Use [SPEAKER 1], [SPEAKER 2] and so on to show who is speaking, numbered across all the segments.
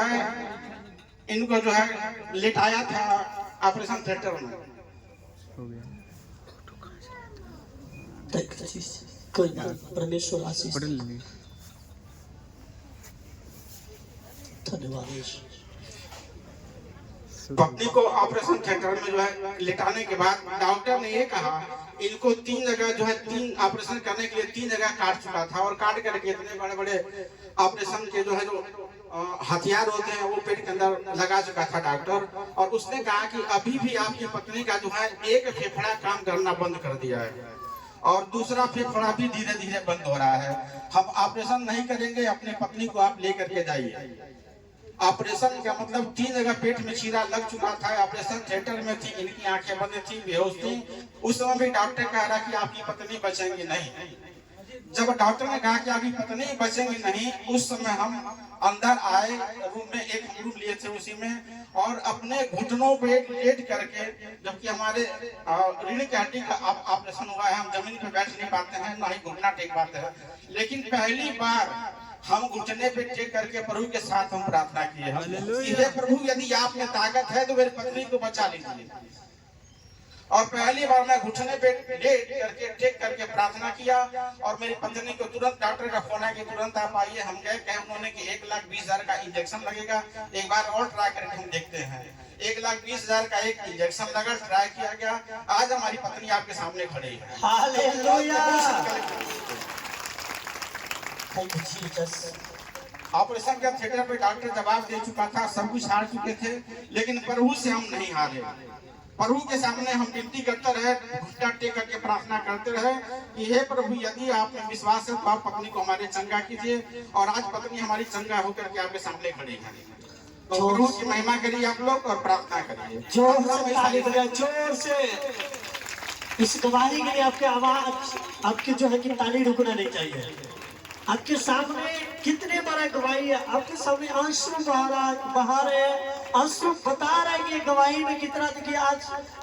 [SPEAKER 1] है इनको जो है लेटाया था ऑपरेशन थिएटर में।
[SPEAKER 2] कोई ना, परमेश्वर आशीष। धन्यवाद।
[SPEAKER 1] पत्नी को ऑपरेशन थिएटर में जो है लेटाने के बाद डॉक्टर ने ये कहा इनको 3 जगह जो है 3 ऑपरेशन करने के लिए 3 जगह काट चुका था और काट करके इतने बड़े बड़े ऑपरेशन के जो है जो हथियार होते हैं वो पेट के अंदर लगा चुका था डॉक्टर। और उसने कहा कि अभी भी आपकी पत्नी का जो है एक फेफड़ा काम करना बंद कर दिया है और दूसरा फेफड़ा भी धीरे धीरे बंद हो रहा है। हम ऑपरेशन नहीं करेंगे, अपनी पत्नी को आप लेकर के जाइए। ऑपरेशन का मतलब 3 जगह पेट में चीरा लग चुका था, ऑपरेशन थिएटर में थी, इनकी आंखें बंद थी, बेहोश थी। उस समय भी डॉक्टर कह रहा कि आपकी पत्नी बचेंगी नहीं। जब डॉक्टर ने कहा कि आपकी पत्नी बचेंगी नहीं, उस समय हम अंदर आए रूम में, एक रूम लिए थे उसी में, और अपने घुटनों पे लेट करके, जबकि हमारे रीढ़ की हड्डी का ऑपरेशन हुआ है, हम जमीन पे बैठ नहीं पाते हैं, ना ही घुटना टेक पाते हैं, लेकिन पहली बार हम घुटने पे टेक करके प्रभु के साथ हम प्रार्थना किए हैं, प्रभु यदि आप में ताकत है तो मेरी पत्नी को बचा लीजिए। और पहली बार मैं घुटने पे लेट करके टेक करके प्रार्थना किया और मेरी पत्नी को तुरंत डॉक्टर का फोन आया कि तुरंत आप आइए। हम गए, कहे उन्होंने कि 1,20,000 का इंजेक्शन लगेगा, एक बार और ट्राई करके हम देखते हैं। 1,20,000 का एक इंजेक्शन लगा, ट्राई किया गया। आज हमारी पत्नी आपके सामने खड़ी है।
[SPEAKER 2] हालेलुया।
[SPEAKER 1] ऑपरेशन का थिएटर पे डॉक्टर जवाब दे चुका था, सब कुछ हार चुके थे, लेकिन प्रभु से हम नहीं हारे। प्रभु के सामने हम विनती करते रहे, घुटना टेक करके प्रार्थना करते रहे कि हे प्रभु यदि आप में विश्वास है तो आप पत्नी को हमारे चंगा कीजिए। और आज पत्नी हमारी चंगा होकर के आपके सामने खड़ी है। तो प्रभु की महिमा करिए आप लोग और प्रार्थना करिए
[SPEAKER 2] जोर से। इस गवाही के लिए आपके आवाज, आपकी जो है कि ताली रुकना नहीं चाहिए। आपके सामने कितने बड़ा गवाही है, आपके सामने आंसू बहा रहे, आंसू बता रहे कि गवाही में कितना। देखिए आज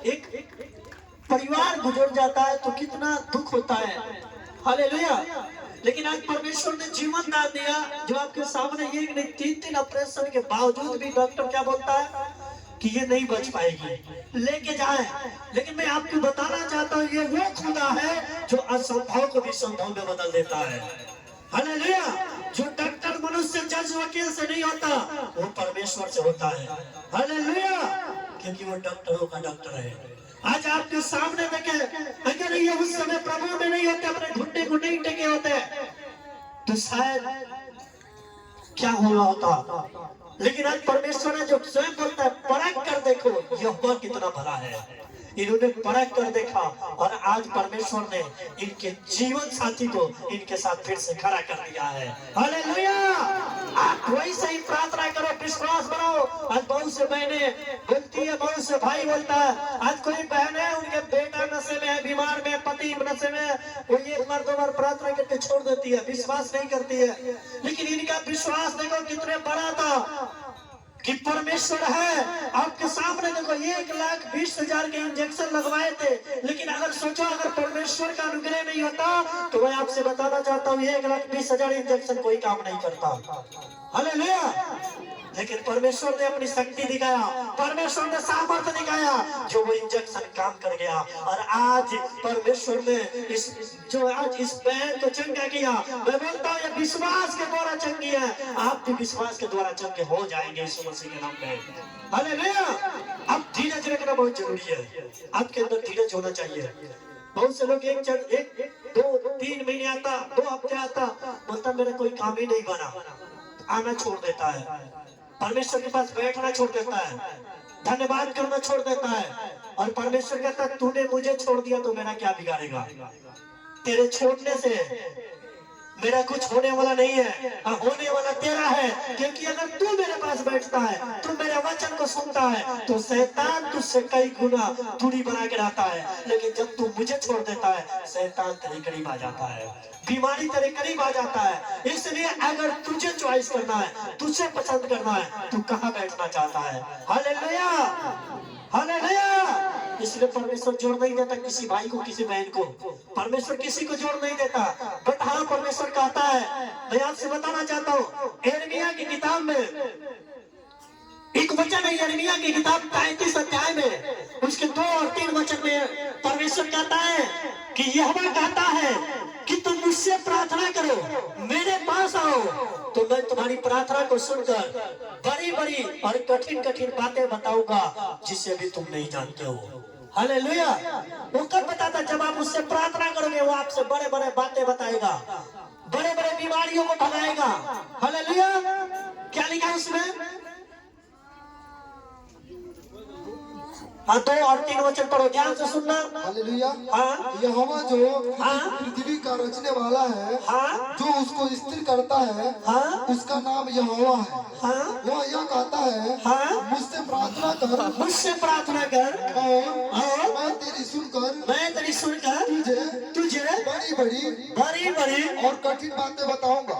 [SPEAKER 2] एक परिवार गुजर जाता है तो कितना दुख होता है। हालेलुया। लेकिन आज परमेश्वर ने जीवन दान दिया, जो आपके सामने एक नहीं 3 ऑपरेशन के बावजूद भी डॉक्टर क्या बोलता है कि ये नहीं बच पाएगी, लेके जाए। लेकिन मैं आपको बताना चाहता हूँ ये वो खुदा है जो असंभव को भी संभव में बदल देता है। हालेलुया। जो डॉक्टर मनुष्य जज वकील से नहीं होता, वो परमेश्वर से होता है। हालेलुया। क्योंकि वो डॉक्टरों का डॉक्टर है। आज आपके सामने देखे, अगर ये उस समय प्रभु में नहीं होते, अपने घुटने को नहीं टेके होते, तो शायद क्या हुआ होता। लेकिन आज परमेश्वर ने जो स्वयं बोलता है, परख कर देखो यहोवा कितना भला है। इन्होंने परख कर देखा और आज परमेश्वर ने इनके जीवन साथी को इनके साथ फिर से खड़ा कर दिया है। हालेलुया। आप वैसे ही प्रार्थना करो, विश्वास बनाओ। आज बहुत से बहनें बोलती है, बहुत से भाई बोलता है। आज कोई बहन है, उनके बेटा नशे में है, बीमार में, पति नशे में, वो 1 बार 2 बार प्रार्थना करके छोड़ देती है, विश्वास नहीं करती है। लेकिन इनका विश्वास देखो कितने बड़ा था कि परमेश्वर है। आपके सामने देखो 1,20,000 के इंजेक्शन लगवाए थे, लेकिन अगर सोचो अगर परमेश्वर का अनुग्रह नहीं होता तो मैं आपसे बताना चाहता हूँ 1,20,000 इंजेक्शन कोई काम नहीं करता। हालेलुया। लेकिन परमेश्वर ने अपनी शक्ति दिखाया, परमेश्वर ने सामर्थ्य दिखाया, जो वो इंजेक्शन काम कर गया। और आज परमेश्वर ने जो आज इस बहन को चंगा किया, मैं बोलता हूँ ये विश्वास के द्वारा चंगी है। आप भी विश्वास के द्वारा चंगे हो जाएंगे यीशु मसीह के नाम में। हालेलुया। अब धीरज रखना बहुत जरूरी है, आपके अंदर धीरज होना चाहिए। बहुत से लोग 1-2-3 महीने आता, 2 हफ्ते आता, बोलता मेरा कोई काम ही नहीं बना, आना छोड़ देता है, परमेश्वर के पास बैठना छोड़ देता है, धन्यवाद करना छोड़ देता है। और परमेश्वर कहता है तूने मुझे छोड़ दिया तो मेरा क्या बिगाड़ेगा, तेरे छोड़ने से मेरा कुछ होने वाला नहीं है, होने वाला तेरा है। क्योंकि अगर तू मेरे पास बैठता है, तू मेरे वचन को सुनता है, तो शैतान तुझसे कई गुना दूरी बना के रहता है। लेकिन जब तू मुझे छोड़ देता है, शैतान तेरे करीब आ जाता है, बीमारी तेरे करीब आ जाता है। इसलिए अगर तुझे चॉइस करना है, तुझे पसंद करना है, तू कहाँ बैठना चाहता है। हालेलुया। हालेलुया। इसलिए परमेश्वर जोड़ नहीं देता किसी भाई को, किसी बहन को, परमेश्वर किसी को जोड़ नहीं देता। बट हाँ परमेश्वर कहता है, मैं आपसे बताना चाहता हूँ, यिर्मयाह की किताब में एक वचन है यिर्मयाह की किताब 33 अध्याय में, उसके 2 और 3 वचन में परमेश्वर कहता है कि यहोवा कहता है कि तुम मुझसे प्रार्थना करो, मेरे पास आओ, तो मैं तुम्हारी प्रार्थना को सुनकर बड़ी बड़ी और कठिन कठिन बातें बताऊंगा जिसे भी तुम नहीं जानते हो। हालेलुया। वो कब बताता? जब आप उससे प्रार्थना करोगे, वो आपसे बड़े बड़े बातें बताएगा, बड़े बड़े बीमारियों को भगाएगा। हालेलुया। क्या लिखा है उसमें? हाँ, 2 और 3 वचन पढ़ो, ध्यान से सुनना।
[SPEAKER 3] हालेलुया।
[SPEAKER 2] हाँ,
[SPEAKER 3] यहोवा जो
[SPEAKER 2] हाँ,
[SPEAKER 3] पृथ्वी का रचने वाला है,
[SPEAKER 2] हाँ,
[SPEAKER 3] जो उसको स्थिर करता है,
[SPEAKER 2] हाँ,
[SPEAKER 3] उसका नाम यहोवा है।
[SPEAKER 2] हाँ,
[SPEAKER 3] वह यह कहता है,
[SPEAKER 2] हाँ,
[SPEAKER 3] मुझसे प्रार्थना कर
[SPEAKER 2] मुझसे प्रार्थना कर
[SPEAKER 3] और मैं तेरी सुनकर
[SPEAKER 2] तुझे
[SPEAKER 3] तुझे बड़ी बड़ी
[SPEAKER 2] बड़ी बड़ी
[SPEAKER 3] और कठिन बातें बताऊंगा।